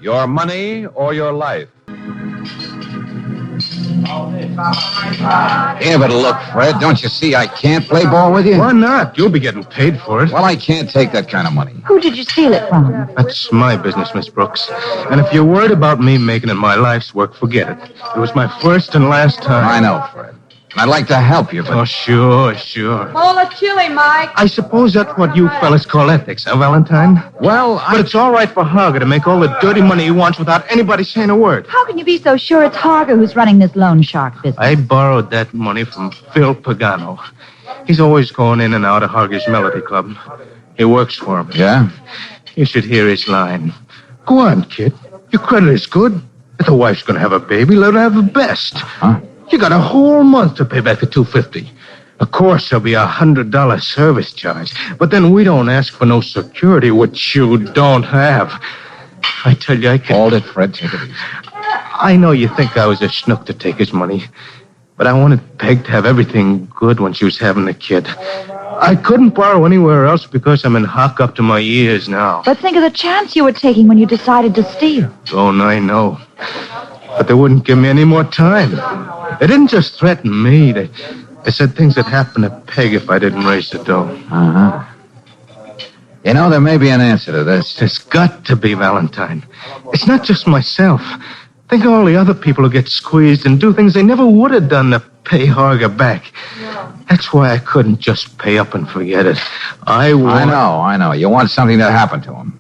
Your money or your life? Here, but look, Fred, don't you see I can't play ball with you? Why not? You'll be getting paid for it. Well, I can't take that kind of money. Who did you steal it from? That's my business, Miss Brooks. And if you're worried about me making it my life's work, forget it. It was my first and last time. I know, Fred. And I'd like to help you, but... Oh, sure. Bowl of chili, Mike. I suppose that's what you fellas call ethics, huh, Valentine? Well, But it's all right for Harger to make all the dirty money he wants without anybody saying a word. How can you be so sure it's Harger who's running this loan shark business? I borrowed that money from Phil Pagano. He's always going in and out of Harger's Melody Club. He works for him. Yeah? You should hear his line. Go on, kid. Your credit is good. If the wife's going to have a baby, let her have the best. Huh? You got a whole month to pay back the $250. Of course, there'll be $100 service charge. But then we don't ask for no security, which you don't have. I tell you, I can't... Hold it, Fred. Take it easy. I know you think I was a schnook to take his money, but I wanted Peg to have everything good when she was having the kid. I couldn't borrow anywhere else because I'm in hock up to my ears now. But think of the chance you were taking when you decided to steal. Oh, I know. But they wouldn't give me any more time. They didn't just threaten me. They said things that happened to Peg if I didn't raise the dough. Uh-huh. You know, there may be an answer to this. There's got to be, Valentine. It's not just myself. Think of all the other people who get squeezed and do things they never would have done to pay Harger back. That's why I couldn't just pay up and forget it. I know. You want something to happen to him.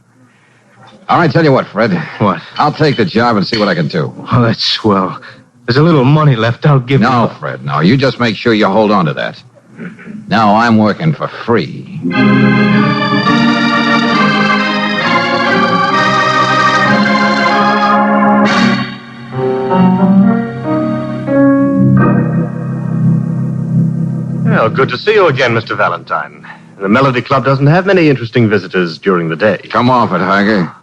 All right, tell you what, Fred. What? I'll take the job and see what I can do. Oh, that's swell. There's a little money left. I'll give you... No, Fred, no. You just make sure you hold on to that. Now I'm working for free. Well, good to see you again, Mr. Valentine. The Melody Club doesn't have many interesting visitors during the day. Come off it, Harger.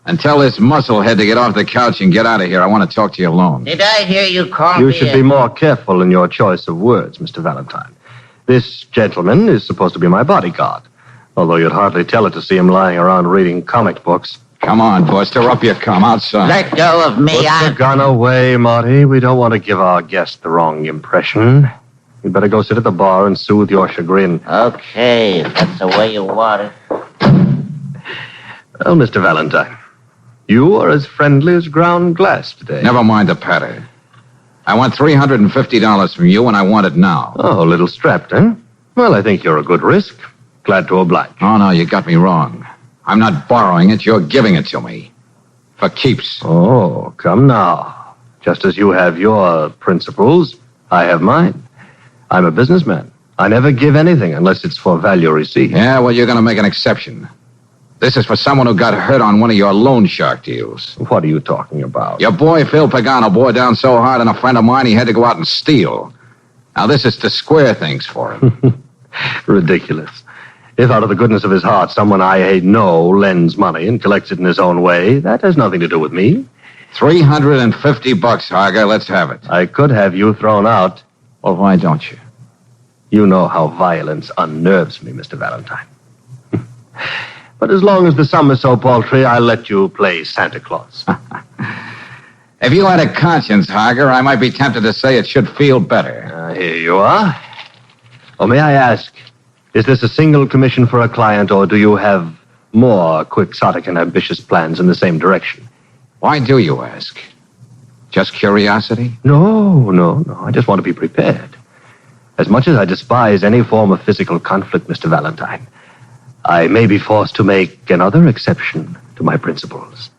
And tell this musclehead to get off the couch and get out of here. I want to talk to you alone. Did I hear you call me? You should be more careful in your choice of words, Mr. Valentine. This gentleman is supposed to be my bodyguard, although you'd hardly tell it to see him lying around reading comic books. Come on, Buster, up you come. Outside. Let go of me. Put the gun away, Marty. We don't want to give our guest the wrong impression. You'd better go sit at the bar and soothe your chagrin. Okay, if that's the way you want it. Well, Mr. Valentine, you are as friendly as ground glass today. Never mind the patter. I want $350 from you, and I want it now. Oh, a little strapped, eh? Well, I think you're a good risk. Glad to oblige. Oh, no, you got me wrong. I'm not borrowing it. You're giving it to me. For keeps. Oh, come now. Just as you have your principles, I have mine. I'm a businessman. I never give anything unless it's for value received. Yeah, well, you're going to make an exception. This is for someone who got hurt on one of your loan shark deals. What are you talking about? Your boy, Phil Pagano, bore down so hard on a friend of mine he had to go out and steal. Now, this is to square things for him. Ridiculous. If out of the goodness of his heart someone I know lends money and collects it in his own way, that has nothing to do with me. $350, Harger. Let's have it. I could have you thrown out. Well, why don't you? You know how violence unnerves me, Mr. Valentine. But as long as the sum is so paltry, I'll let you play Santa Claus. If you had a conscience, Harger, I might be tempted to say it should feel better. Here you are. Oh, may I ask, is this a single commission for a client, or do you have more quixotic and ambitious plans in the same direction? Why do you ask? Just curiosity? No. I just want to be prepared. As much as I despise any form of physical conflict, Mr. Valentine, I may be forced to make another exception to my principles.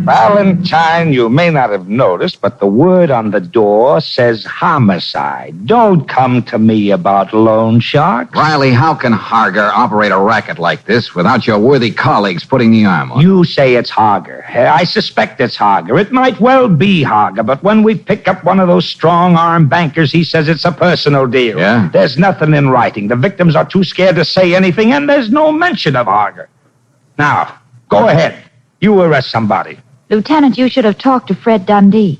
Valentine, you may not have noticed, but the word on the door says homicide. Don't come to me about loan sharks. Riley, how can Harger operate a racket like this without your worthy colleagues putting the arm on? You say it's Harger. I suspect it's Harger. It might well be Harger, but when we pick up one of those strong-arm bankers, he says it's a personal deal. Yeah? There's nothing in writing. The victims are too scared to say anything, and there's no mention of Harger. Now, go ahead. You arrest somebody. Lieutenant, you should have talked to Fred Dundee.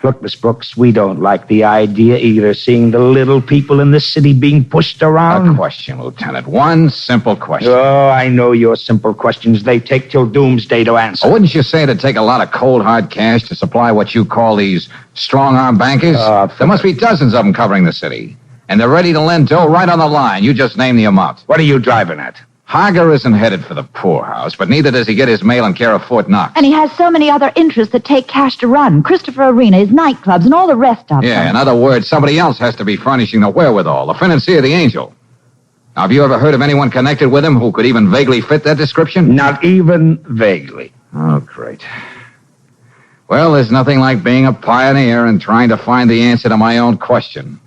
Look, Miss Brooks, we don't like the idea either, seeing the little people in this city being pushed around. A question, Lieutenant. One simple question. Oh, I know your simple questions. They take till doomsday to answer. Oh, wouldn't you say it'd take a lot of cold, hard cash to supply what you call these strong-arm bankers? There must be dozens of them covering the city. And they're ready to lend dough right on the line. You just name the amount. What are you driving at? Harger isn't headed for the poorhouse, but neither does he get his mail in care of Fort Knox. And he has so many other interests that take cash to run. Christopher Arena, his nightclubs, and all the rest of them. Yeah, in other words, somebody else has to be furnishing the wherewithal, the financier, the angel. Now, have you ever heard of anyone connected with him who could even vaguely fit that description? Not even vaguely. Oh, great. Well, there's nothing like being a pioneer and trying to find the answer to my own question.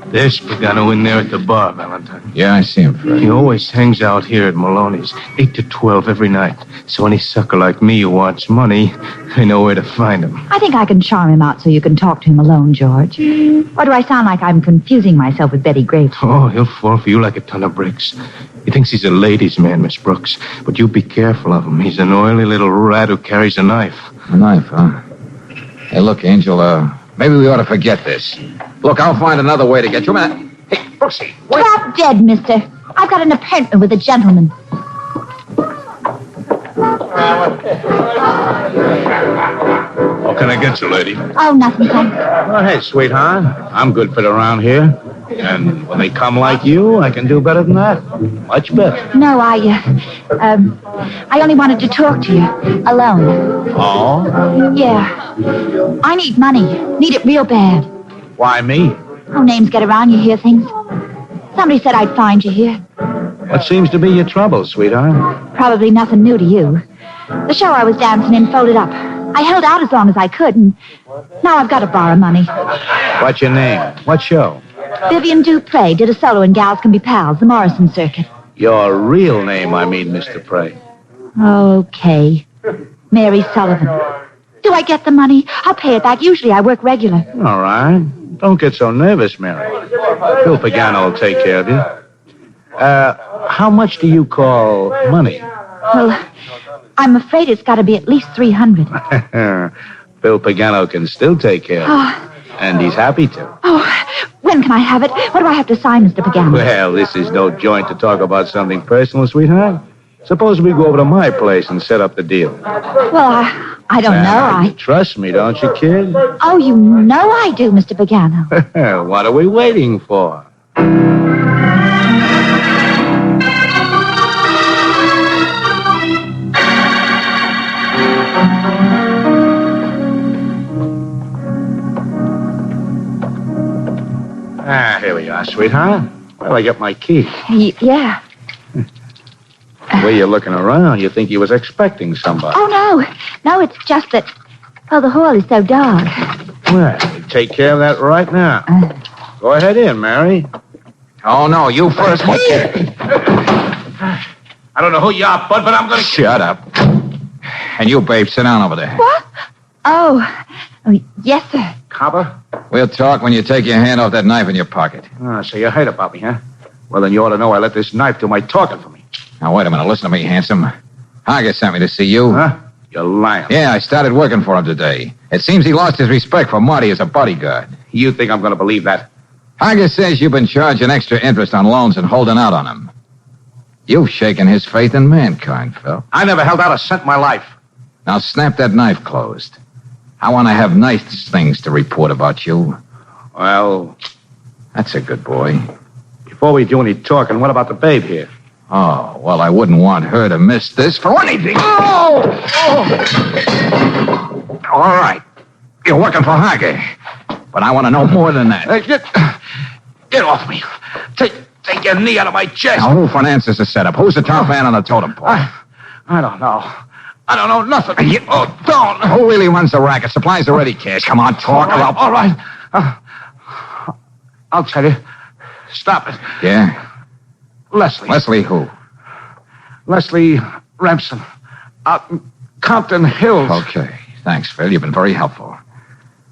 There's Pagano in there at the bar, Valentine. Yeah, I see him, Fred. He always hangs out here at Maloney's, 8 to 12 every night. So any sucker like me who wants money, I know where to find him. I think I can charm him out so you can talk to him alone, George. Or do I sound like I'm confusing myself with Betty Graves? Oh, he'll fall for you like a ton of bricks. He thinks he's a ladies' man, Miss Brooks. But you be careful of him. He's an oily little rat who carries a knife. A knife, huh? Hey, look, Angel, maybe we ought to forget this. Look, I'll find another way to get you. Hey, Brooksy, wait. Drop dead, mister. I've got an appointment with a gentleman. What can I get you, lady? Oh, nothing, thanks. Go ahead, sweetheart. I'm good for around here. And when they come like you, I can do better than that. Much better. No, I only wanted to talk to you. Alone. Oh? Yeah. I need money. Need it real bad. Why me? Oh, names get around, you hear things. Somebody said I'd find you here. What seems to be your trouble, sweetheart? Probably nothing new to you. The show I was dancing in folded up. I held out as long as I could, and now I've got to borrow money. What's your name? What show? Vivian Dupre did a solo in Gals Can Be Pals, the Morrison circuit. Your real name, I mean, Mr. Prey. Okay. Mary Sullivan. Do I get the money? I'll pay it back. Usually I work regular. All right. Don't get so nervous, Mary. Phil Pagano will take care of you. How much do you call money? Well, I'm afraid it's got to be at least 300. Phil Pagano can still take care of you. And he's happy to. Oh, when can I have it? What do I have to sign, Mr. Pagano? Well, this is no joint to talk about something personal, sweetheart. Suppose we go over to my place and set up the deal. Well, I don't know. You trust me, don't you, kid? Oh, you know I do, Mr. Pagano. What are we waiting for? Here we are, sweetheart. Well, I got my key. Yeah. The way you're looking around, you think he was expecting somebody. Oh, no. No, it's just that, well, the hall is so dark. Well, we'll take care of that right now. Go ahead in, Mary. Oh, no, you first. I don't know who you are, bud, but I'm going to... Shut up. And you, babe, sit down over there. What? Oh, yes, sir. Copper? We'll talk when you take your hand off that knife in your pocket. So you heard about me, huh? Well, then you ought to know I let this knife do my talking for me. Now, wait a minute. Listen to me, handsome. Harger sent me to see you. Huh? You're lying. Yeah, I started working for him today. It seems he lost his respect for Marty as a bodyguard. You think I'm going to believe that? Harger says you've been charging extra interest on loans and holding out on him. You've shaken his faith in mankind, Phil. I never held out a cent in my life. Now snap that knife closed. I want to have nice things to report about you. Well... That's a good boy. Before we do any talking, what about the babe here? Oh, well, I wouldn't want her to miss this for anything. Oh! All right. You're working for Hargay. But I want to know more than that. Hey, get off me. Take your knee out of my chest. Now, who finances the setup? Who's the top man on the totem pole? I don't know. I don't know nothing. Don't. Who really runs the racket? Supplies are ready, Cash. Come on, talk. All right. I'll tell you. Stop it. Yeah? Leslie. Leslie who? Leslie Remsen. Compton Hills. Okay. Thanks, Phil. You've been very helpful.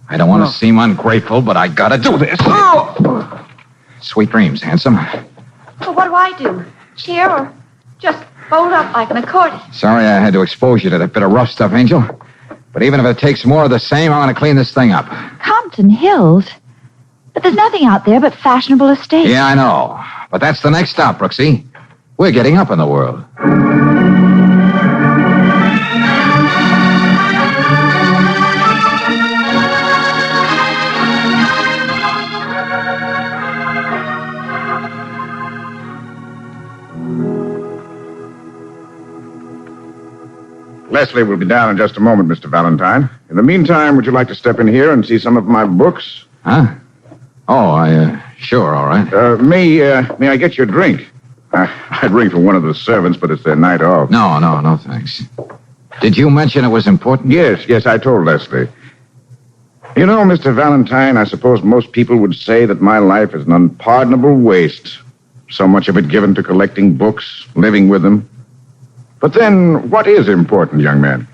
I don't want to seem ungrateful, but I gotta do this. Oh! Sweet dreams, handsome. Well, what do I do? Cheer or just fold up like an accordion? Sorry I had to expose you to that bit of rough stuff, Angel. But even if it takes more of the same, I'm going to clean this thing up. Compton Hills? But there's nothing out there but fashionable estates. Yeah, I know. But that's the next stop, Brooksy. We're getting up in the world. Leslie will be down in just a moment, Mr. Valentine. In the meantime, would you like to step in here and see some of my books? Huh? Oh, sure, all right. May I get you a drink? I'd ring for one of the servants, but it's their night off. No, thanks. Did you mention it was important? Yes, I told Leslie. You know, Mr. Valentine, I suppose most people would say that my life is an unpardonable waste. So much of it given to collecting books, living with them. But then, what is important, young man?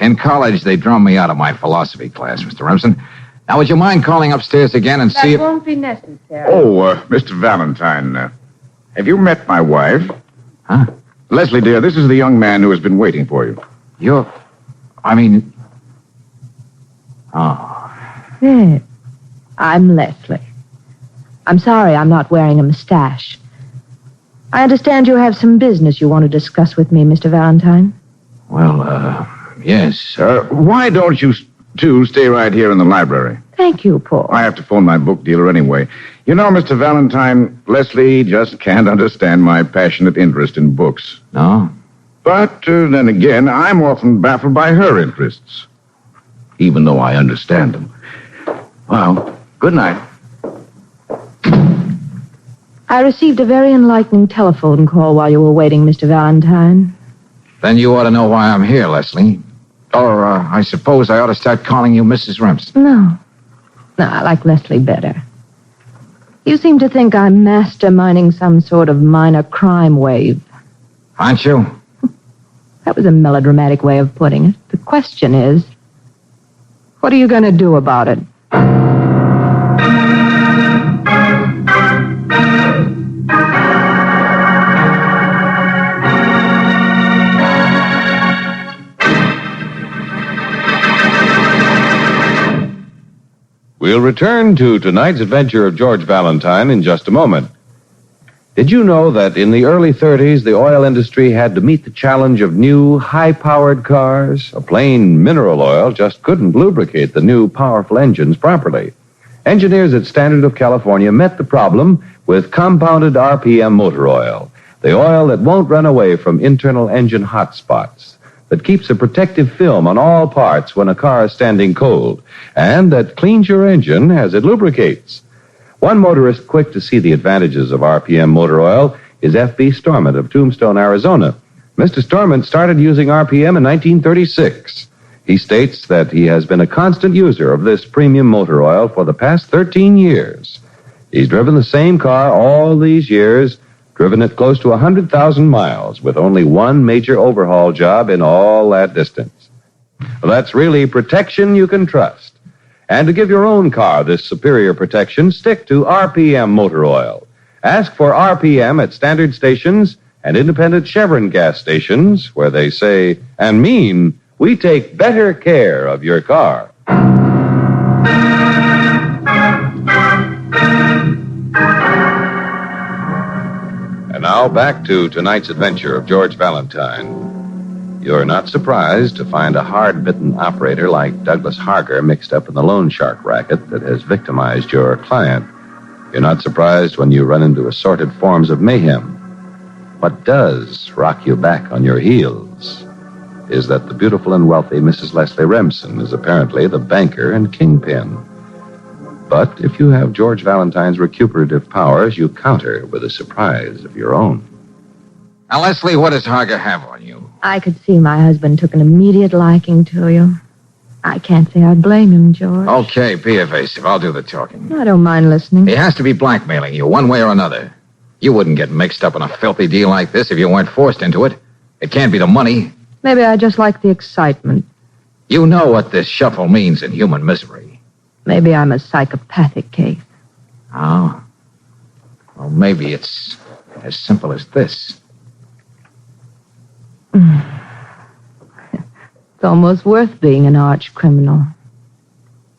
In college, they drummed me out of my philosophy class, Mr. Remsen. Now, would you mind calling upstairs again and see if... That won't be necessary. Oh, Mr. Valentine, have you met my wife? Huh? Leslie, dear, this is the young man who has been waiting for you. Yes. I'm Leslie. I'm sorry I'm not wearing a mustache. I understand you have some business you want to discuss with me, Mr. Valentine. Well, yes. Why don't you two stay right here in the library? Thank you, Paul. I have to phone my book dealer anyway. You know, Mr. Valentine, Leslie just can't understand my passionate interest in books. No? But then again, I'm often baffled by her interests, even though I understand them. Well, good night. I received a very enlightening telephone call while you were waiting, Mr. Valentine. Then you ought to know why I'm here, Leslie. Or I suppose I ought to start calling you Mrs. Remsen. No, I like Leslie better. You seem to think I'm masterminding some sort of minor crime wave. Aren't you? That was a melodramatic way of putting it. The question is, what are you going to do about it? We'll return to tonight's adventure of George Valentine in just a moment. Did you know that in the early 30s, the oil industry had to meet the challenge of new, high-powered cars? A plain mineral oil just couldn't lubricate the new, powerful engines properly. Engineers at Standard of California met the problem with compounded RPM motor oil, the oil that won't run away from internal engine hot spots, that keeps a protective film on all parts when a car is standing cold, and that cleans your engine as it lubricates. One motorist quick to see the advantages of RPM motor oil is F.B. Stormont of Tombstone, Arizona. Mr. Stormont started using RPM in 1936. He states that he has been a constant user of this premium motor oil for the past 13 years. He's driven the same car all these years, driven it close to 100,000 miles with only one major overhaul job in all that distance. Well, that's really protection you can trust. And to give your own car this superior protection, stick to RPM motor oil. Ask for RPM at standard stations and independent Chevron gas stations where they say and mean, we take better care of your car. And now back to tonight's adventure of George Valentine. You're not surprised to find a hard-bitten operator like Douglas Harger mixed up in the loan shark racket that has victimized your client. You're not surprised when you run into assorted forms of mayhem. What does rock you back on your heels? is that the beautiful and wealthy Mrs. Leslie Remsen is apparently the banker and kingpin. But if you have George Valentine's recuperative powers, you counter with a surprise of your own. Now, Leslie, what does Harger have on you? I could see my husband took an immediate liking to you. I can't say I blame him, George. Okay, be evasive. I'll do the talking. I don't mind listening. He has to be blackmailing you one way or another. You wouldn't get mixed up in a filthy deal like this if you weren't forced into it. It can't be the money. Maybe I just like the excitement. You know what this shuffle means in human misery. Maybe I'm a psychopathic case. Oh? Well, maybe it's as simple as this. It's almost worth being an arch criminal.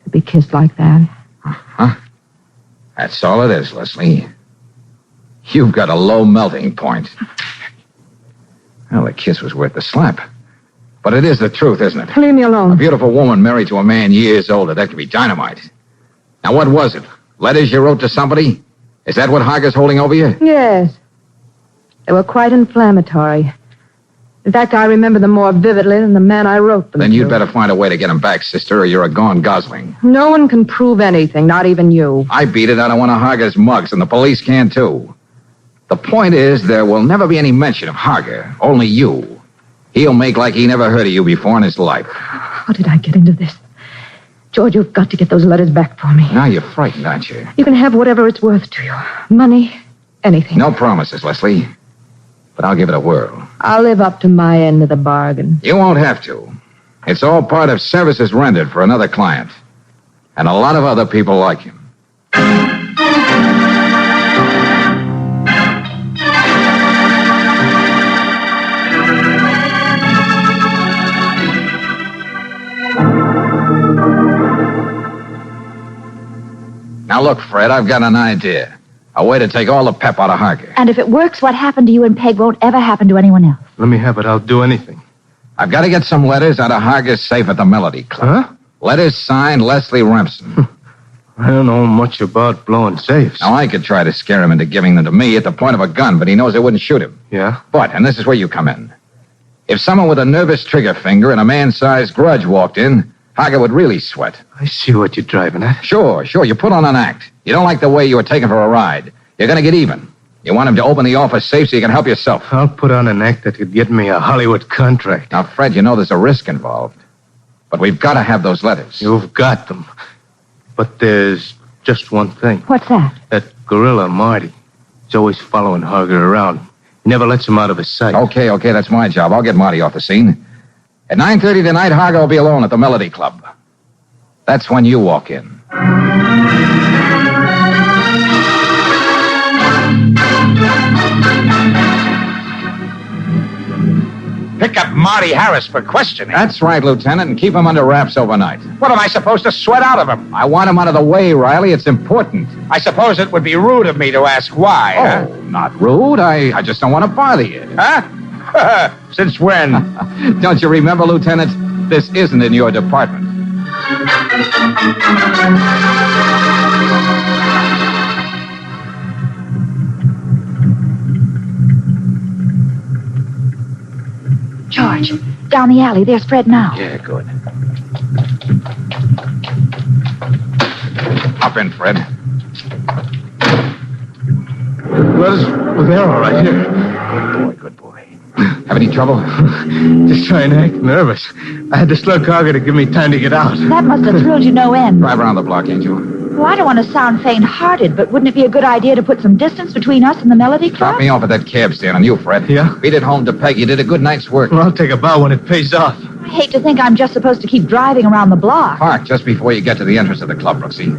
To be kissed like that. Huh? That's all it is, Leslie. You've got a low melting point. Well, the kiss was worth the slap. But it is the truth, isn't it? Leave me alone. A beautiful woman married to a man years older. That could be dynamite. Now, what was it? Letters you wrote to somebody? Is that what Harger's holding over you? Yes. They were quite inflammatory. In fact, I remember them more vividly than the man I wrote them Then you'd to. better find a way to get him back, sister, or you're a gone gosling. No one can prove anything, not even you. I beat it out of one of Harger's mugs, and the police can, too. The point is, there will never be any mention of Harger, only you. He'll make like he never heard of you before in his life. How did I get into this? George, you've got to get those letters back for me. Now you're frightened, aren't you? You can have whatever it's worth to you. Money, anything. No promises, Leslie. But I'll give it a whirl. I'll live up to my end of the bargain. You won't have to. It's all part of services rendered for another client. And a lot of other people like him. Now look, Fred, I've got an idea. A way to take all the pep out of Harger. And if it works, what happened to you and Peg won't ever happen to anyone else. Let me have it. I'll do anything. I've got to get some letters out of Harger's safe at the Melody Club. Huh? Letters signed Leslie Remsen. I don't know much about blowing safes. Now, I could try to scare him into giving them to me at the point of a gun, but he knows I wouldn't shoot him. Yeah? But, and this is where you come in, if someone with a nervous trigger finger and a man-sized grudge walked in, Harger would really sweat. I see what you're driving at. Sure. You put on an act. You don't like the way you were taken for a ride. You're going to get even. You want him to open the office safe so you can help yourself. I'll put on an act that could get me a Hollywood contract. Now, Fred, you know there's a risk involved. But we've got to have those letters. You've got them. But there's just one thing. What's that? That gorilla, Marty. He's always following Harger around. He never lets him out of his sight. Okay, that's my job. I'll get Marty off the scene. At 9:30 tonight, Harger will be alone at the Melody Club. That's when you walk in. Pick up Marty Harris for questioning. That's right, Lieutenant, and keep him under wraps overnight. What am I supposed to sweat out of him? I want him out of the way, Riley. It's important. I suppose it would be rude of me to ask why, huh? Oh, not rude. I just don't want to bother you. Huh? Since when? Don't you remember, Lieutenant? This isn't in your department. George, down the alley. There's Fred now. Yeah, good. Up in, Fred. They're all right here. Good boy. Have any trouble? Just trying to act nervous. I had to slug Harger to give me time to get out. That must have thrilled you no end. Drive around the block, Angel. Well, I don't want to sound faint-hearted, but wouldn't it be a good idea to put some distance between us and the Melody Club? Drop me off at that cab stand on you, Fred. Yeah? Beat it home to Peg. You did a good night's work. Well, I'll take a bow when it pays off. I hate to think I'm just supposed to keep driving around the block. Park just before you get to the entrance of the club, Brooksy.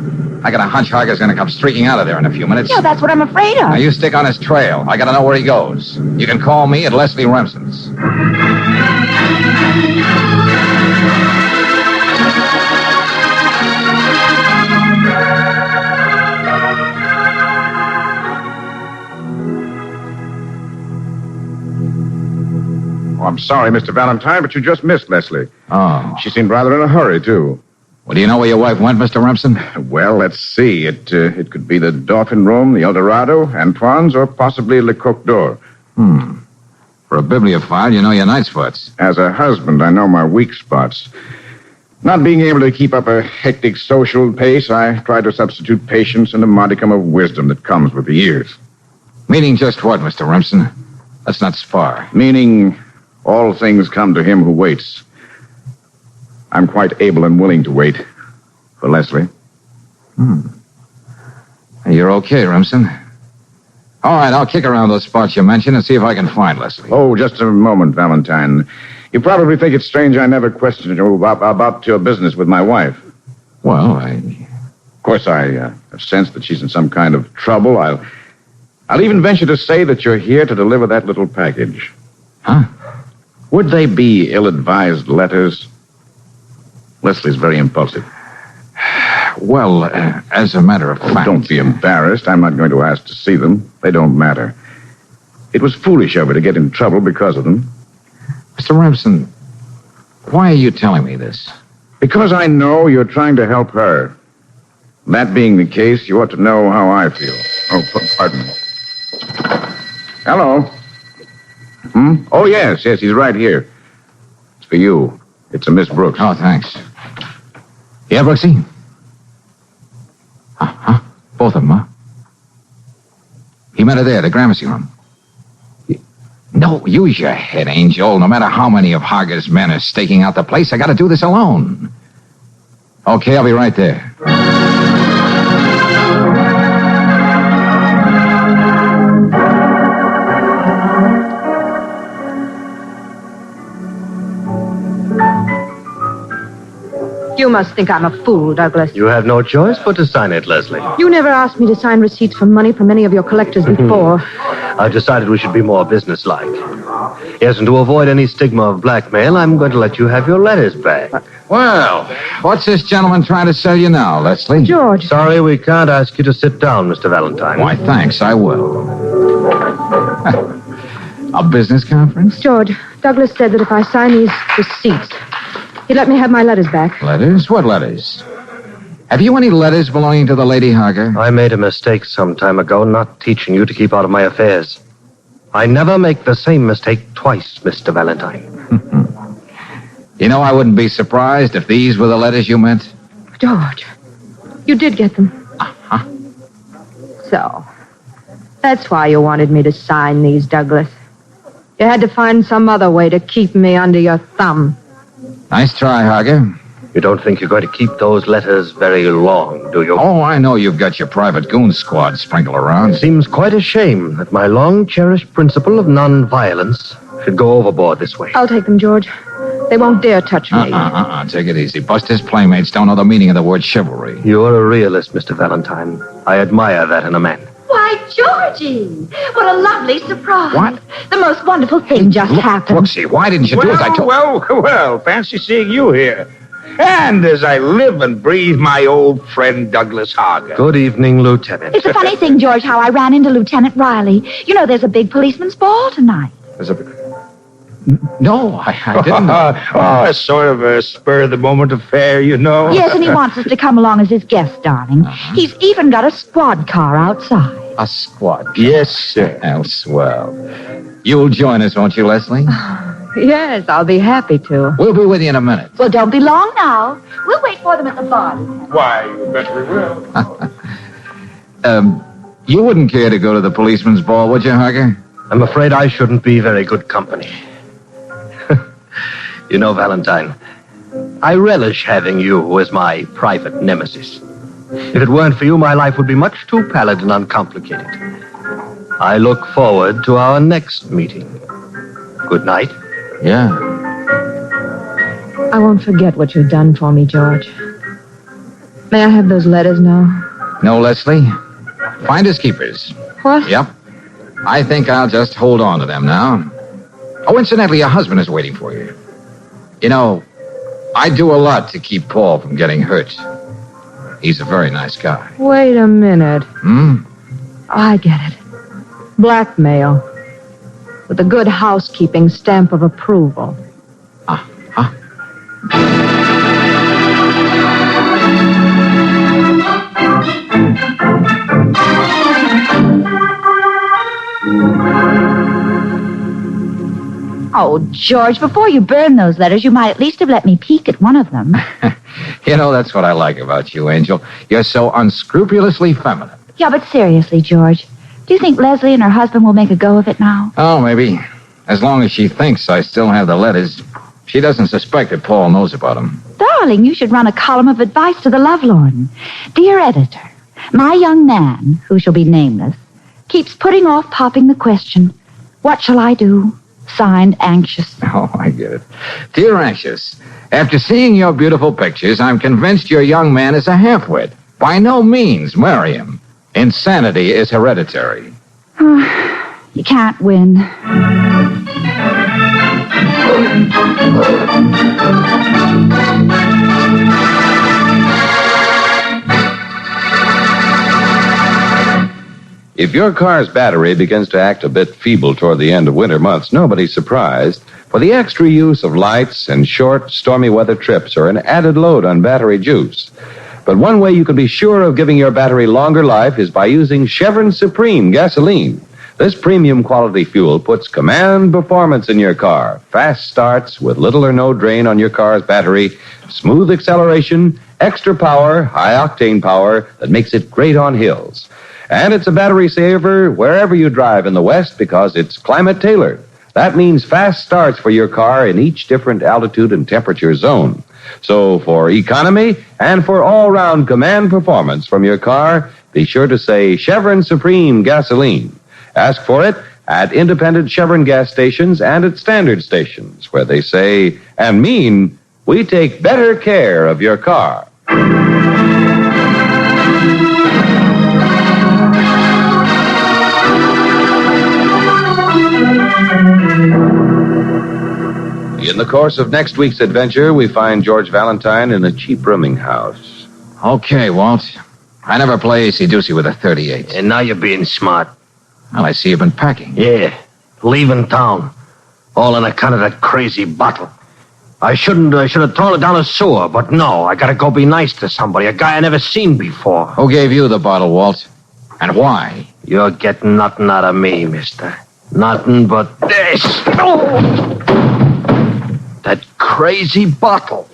I got a hunch Harger's going to come streaking out of there in a few minutes. Yeah, that's what I'm afraid of. Now, you stick on his trail. I got to know where he goes. You can call me at Leslie Remsen's. Oh, I'm sorry, Mr. Valentine, but you just missed Leslie. Oh. She seemed rather in a hurry, too. Well, do you know where your wife went, Mr. Remsen? Well, let's see. It could be the Dolphin Room, the El Dorado, Antoine's, or possibly Le Coq d'Or. For a bibliophile, you know your night spots. As a husband, I know my weak spots. Not being able to keep up a hectic social pace, I try to substitute patience and a modicum of wisdom that comes with the years. Meaning just what, Mr. Remsen? Let's not spar. Meaning, all things come to him who waits. I'm quite able and willing to wait for Leslie. You're okay, Remsen. All right, I'll kick around those spots you mentioned and see if I can find Leslie. Oh, just a moment, Valentine. You probably think it's strange I never questioned you about your business with my wife. Well, Of course, I have sensed that she's in some kind of trouble. I'll even venture to say that you're here to deliver that little package. Huh? Would they be ill-advised letters? Leslie's very impulsive. Well, as a matter of fact... Don't be embarrassed. I'm not going to ask to see them. They don't matter. It was foolish of her to get in trouble because of them. Mr. Remsen, why are you telling me this? Because I know you're trying to help her. That being the case, you ought to know how I feel. Oh, pardon me. Hello? Oh, yes, he's right here. It's for you. It's a Miss Brooks. Oh, thanks. Yeah, Brooksy? Huh? Both of them, huh? He met her there, the Gramercy room. No, use your head, Angel. No matter how many of Hager's men are staking out the place, I gotta do this alone. Okay, I'll be right there. You must think I'm a fool, Douglas. You have no choice but to sign it, Leslie. You never asked me to sign receipts for money from any of your collectors before. I've decided we should be more businesslike. Yes, and to avoid any stigma of blackmail, I'm going to let you have your letters back. Well, what's this gentleman trying to sell you now, Leslie? George. Sorry, we can't ask you to sit down, Mr. Valentine. Why, thanks, I will. A business conference? George, Douglas said that if I sign these receipts, he'd let me have my letters back. Letters? What letters? Have you any letters belonging to the Lady Hager? I made a mistake some time ago not teaching you to keep out of my affairs. I never make the same mistake twice, Mr. Valentine. You know, I wouldn't be surprised if these were the letters you meant. George, you did get them. Uh-huh. So, that's why you wanted me to sign these, Douglas. You had to find some other way to keep me under your thumb. Nice try, Hager. You don't think you're going to keep those letters very long, do you? Oh, I know you've got your private goon squad sprinkled around. It seems quite a shame that my long-cherished principle of non-violence should go overboard this way. I'll take them, George. They won't dare touch me. Take it easy. Buster's playmates don't know the meaning of the word chivalry. You're a realist, Mr. Valentine. I admire that in a man. Why, Georgie, what a lovely surprise. What? The most wonderful thing just happened. Brooksy, why didn't you do as I told you? Well, fancy seeing you here. And as I live and breathe, my old friend Douglas Hager. Good evening, Lieutenant. It's a funny thing, George, how I ran into Lieutenant Riley. You know, there's a big policeman's ball tonight. No, I didn't know. A sort of a spur-of-the-moment affair, you know. Yes, and he wants us to come along as his guest, darling. He's even got a squad car outside. A squad. Yes, sir. Oh, swell. You'll join us, won't you, Leslie? Yes, I'll be happy to. We'll be with you in a minute. Well, don't be long now. We'll wait for them at the bar. Why, you bet we will. You wouldn't care to go to the policeman's ball, would you, Hager? I'm afraid I shouldn't be very good company. You know, Valentine, I relish having you as my private nemesis. If it weren't for you, my life would be much too pallid and uncomplicated. I look forward to our next meeting. Good night. Yeah. I won't forget what you've done for me, George. May I have those letters now? No, Leslie. Finders keepers. What? Yep. I think I'll just hold on to them now. Oh, incidentally, your husband is waiting for you. You know, I do a lot to keep Paul from getting hurt. He's a very nice guy. Wait a minute. Hmm? I get it. Blackmail. With a good housekeeping stamp of approval. Oh, George, before you burn those letters, you might at least have let me peek at one of them. You know, that's what I like about you, Angel. You're so unscrupulously feminine. Yeah, but seriously, George, do you think Leslie and her husband will make a go of it now? Oh, maybe. As long as she thinks I still have the letters, she doesn't suspect that Paul knows about them. Darling, you should run a column of advice to the Lovelorn. Dear editor, my young man, who shall be nameless, keeps putting off popping the question, what shall I do? Signed, Anxious. Oh, I get it. Dear Anxious, after seeing your beautiful pictures, I'm convinced your young man is a half-wit. By no means marry him. Insanity is hereditary. You can't win. If your car's battery begins to act a bit feeble toward the end of winter months, nobody's surprised, for the extra use of lights and short, stormy weather trips are an added load on battery juice. But one way you can be sure of giving your battery longer life is by using Chevron Supreme gasoline. This premium quality fuel puts command performance in your car. Fast starts with little or no drain on your car's battery, smooth acceleration, extra power, high-octane power that makes it great on hills. And it's a battery saver wherever you drive in the West because it's climate tailored. That means fast starts for your car in each different altitude and temperature zone. So for economy and for all-round command performance from your car, be sure to say Chevron Supreme gasoline. Ask for it at independent Chevron gas stations and at standard stations where they say and mean, we take better care of your car. In the course of next week's adventure, we find George Valentine in a cheap rooming house. Okay, Walt. I never play AC-doocy with a 38. And now you're being smart. Well, I see you've been packing. Yeah, leaving town. All on account of that crazy bottle. I should have thrown it down a sewer, but no, I gotta go be nice to somebody, a guy I never seen before. Who gave you the bottle, Walt? And why? You're getting nothing out of me, mister. Nothing but this. Oh! That crazy bottle.